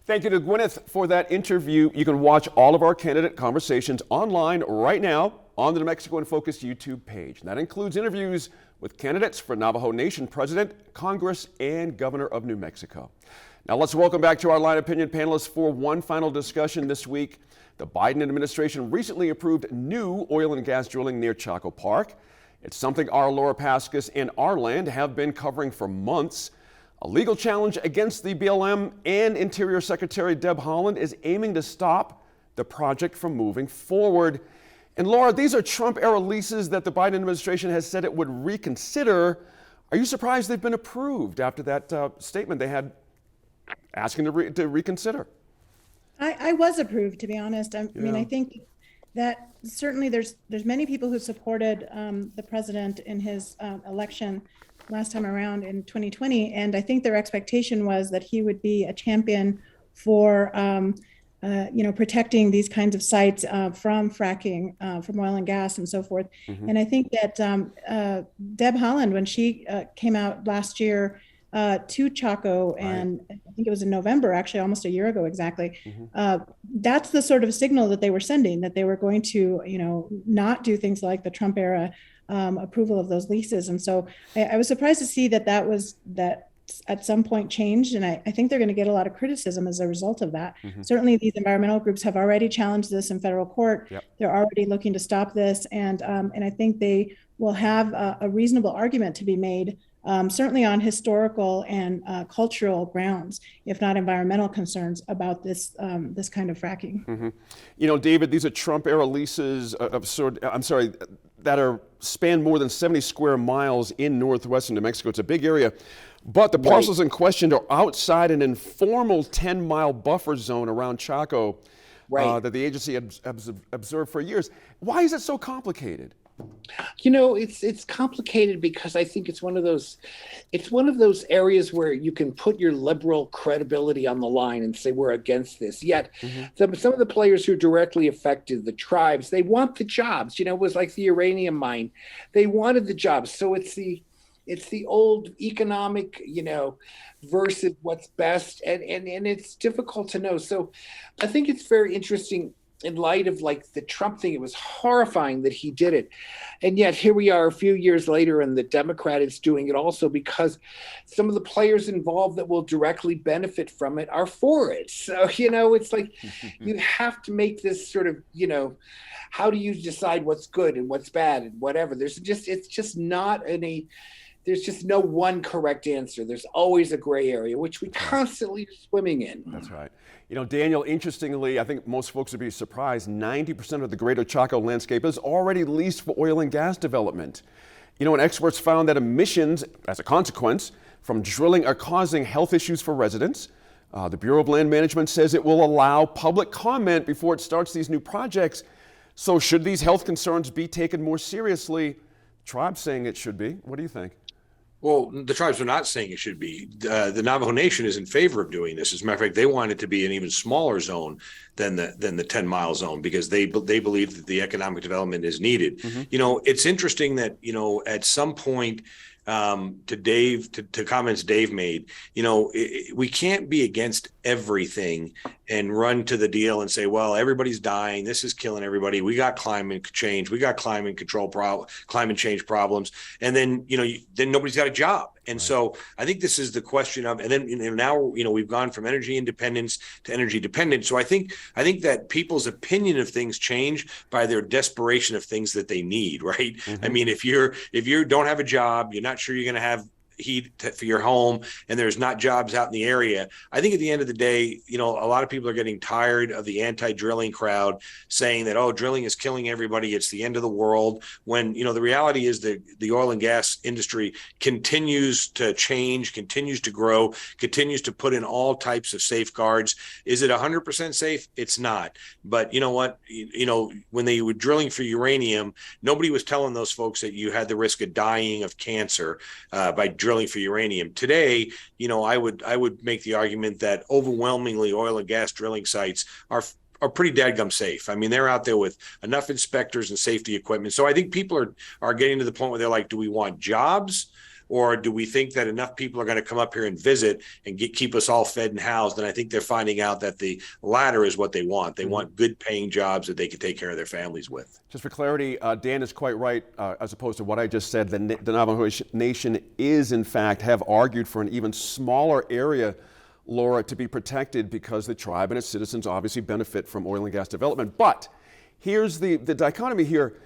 Thank you to Gwyneth for that interview. You can watch all of our candidate conversations online right now on the New Mexico in Focus YouTube page. And that includes interviews with candidates for Navajo Nation President, Congress, and Governor of New Mexico. Now let's welcome back to our Line Opinion panelists for one final discussion this week. The Biden administration recently approved new oil and gas drilling near Chaco Park. It's something our Laura Paskus and our land have been covering for months. A legal challenge against the BLM and Interior Secretary Deb Haaland is aiming to stop the project from moving forward. And Laura, these are Trump-era leases that the Biden administration has said it would reconsider. Are you surprised they've been approved after that statement they had asking to reconsider? I was approved, to be honest. I mean, I think that certainly there's many people who supported the president in his election last time around in 2020, and I think their expectation was that he would be a champion for protecting these kinds of sites from fracking, from oil and gas and so forth. And I think that Deb Haaland, when she came out last year to Chaco, and I think it was in November, actually almost a year ago exactly, that's the sort of signal that they were sending, that they were going to, not do things like the Trump era approval of those leases. And so I was surprised to see that at some point changed. And I think they're going to get a lot of criticism as a result of that. Certainly these environmental groups have already challenged this in federal court. They're already looking to stop this. And I think they will have a reasonable argument to be made, certainly on historical and cultural grounds, if not environmental concerns about this this kind of fracking. David, these are Trump-era leases that are span more than 70 square miles in northwestern New Mexico. It's a big area, but the parcels in question are outside an informal 10-mile buffer zone around Chaco that the agency has observed for years. Why is it so complicated? It's complicated because I think it's one of those areas where you can put your liberal credibility on the line and say we're against this. Yet some of the players who are directly affected, the tribes, they want the jobs. It was like the uranium mine. They wanted the jobs. So it's the old economic, versus what's best. And it's difficult to know. So I think it's very interesting in light of like the Trump thing. It was horrifying that he did it. And yet here we are a few years later and the Democrat is doing it also because some of the players involved that will directly benefit from it are for it. So, it's like you have to make this sort of, how do you decide what's good and what's bad and whatever? There's just no one correct answer. There's always a gray area, which we constantly are swimming in. That's right. Daniel, interestingly, I think most folks would be surprised, 90% of the greater Chaco landscape is already leased for oil and gas development. And experts found that emissions, as a consequence, from drilling are causing health issues for residents. The Bureau of Land Management says it will allow public comment before it starts these new projects. So should these health concerns be taken more seriously? Tribe's saying it should be. What do you think? Well, the tribes are not saying it should be. The Navajo Nation is in favor of doing this. As a matter of fact, they want it to be an even smaller zone than the 10-mile zone because they believe that the economic development is needed. It's interesting that at some point, to comments Dave made, we can't be against everything and run to the deal and say, well, everybody's dying. This is killing everybody. We got climate change. We got climate change problems. And then, then nobody's got a job. And so I think this is the question of, and then now, we've gone from energy independence to energy dependence. So I think that people's opinion of things change by their desperation of things that they need, right? I mean, if you don't have a job, you're not sure you're going to have heat for your home and there's not jobs out in the area. I think at the end of the day, a lot of people are getting tired of the anti-drilling crowd saying that, oh, drilling is killing everybody. It's the end of the world. When, the reality is that the oil and gas industry continues to change, continues to grow, continues to put in all types of safeguards. Is it 100% safe? It's not. But you know what? When they were drilling for uranium, nobody was telling those folks that you had the risk of dying of cancer by drilling for uranium. Today, I would make the argument that overwhelmingly oil and gas drilling sites are pretty dadgum safe. I mean, they're out there with enough inspectors and safety equipment. So I think people are getting to the point where they're like, do we want jobs Or do we think that enough people are going to come up here and visit and keep us all fed and housed? And I think they're finding out that the latter is what they want. They want good paying jobs that they can take care of their families with. Just for clarity, Dan is quite right, as opposed to what I just said. The Navajo Nation is, in fact, have argued for an even smaller area, Laura, to be protected because the tribe and its citizens obviously benefit from oil and gas development. But here's the dichotomy here.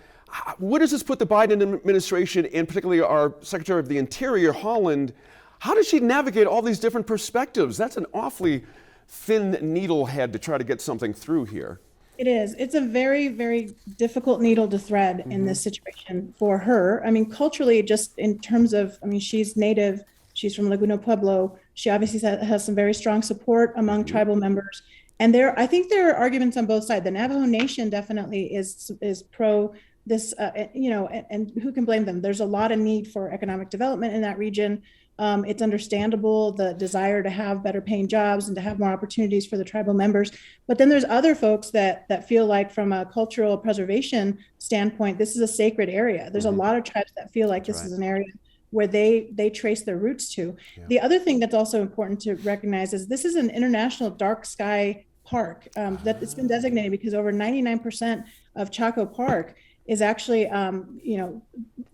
Where does this put the Biden administration, and particularly our Secretary of the Interior, Holland? How does she navigate all these different perspectives? That's an awfully thin needle head to try to get something through here. It is. It's a very, very difficult needle to thread in this situation for her. I mean, culturally, just in terms of, I mean, she's native, she's from Laguna Pueblo. She obviously has some very strong support among tribal members. And I think there are arguments on both sides. The Navajo Nation definitely is pro this, and who can blame them? There's a lot of need for economic development in that region. It's understandable, the desire to have better paying jobs and to have more opportunities for the tribal members. But then there's other folks that feel like, from a cultural preservation standpoint, this is a sacred area. There's a lot of tribes that feel like this is an area where they trace their roots to. Yeah. The other thing that's also important to recognize is this is an international dark sky park that it's been designated because over 99% of Chaco Park is actually,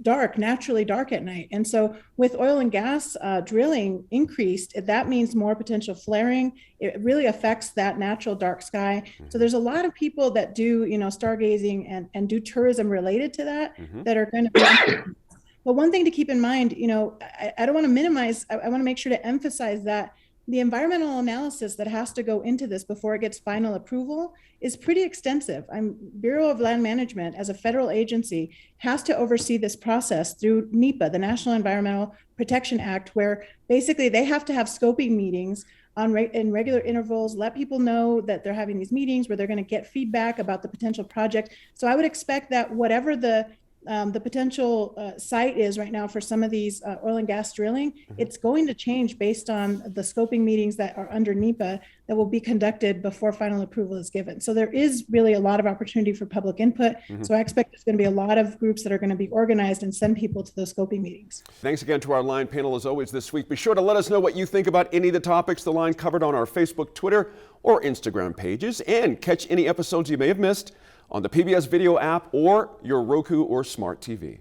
dark, naturally dark at night. And so with oil and gas drilling increased, that means more potential flaring. It really affects that natural dark sky. So there's a lot of people that do, stargazing and do tourism related to that, that are going to be. But one thing to keep in mind, I don't want to minimize, I want to make sure to emphasize that the environmental analysis that has to go into this before it gets final approval is pretty extensive. Bureau of Land Management, as a federal agency, has to oversee this process through NEPA, the National Environmental Protection Act, where basically they have to have scoping meetings in regular intervals, let people know that they're having these meetings where they're going to get feedback about the potential project. So I would expect that whatever the potential site is right now for some of these oil and gas drilling, it's going to change based on the scoping meetings that are under NEPA that will be conducted before final approval is given. So there is really a lot of opportunity for public input. So I expect there's going to be a lot of groups that are going to be organized and send people to those scoping meetings. Thanks again to our Line panel as always this week. Be sure to let us know what you think about any of the topics the Line covered on our Facebook, Twitter, or Instagram pages, and catch any episodes you may have missed on the PBS video app or your Roku or smart TV.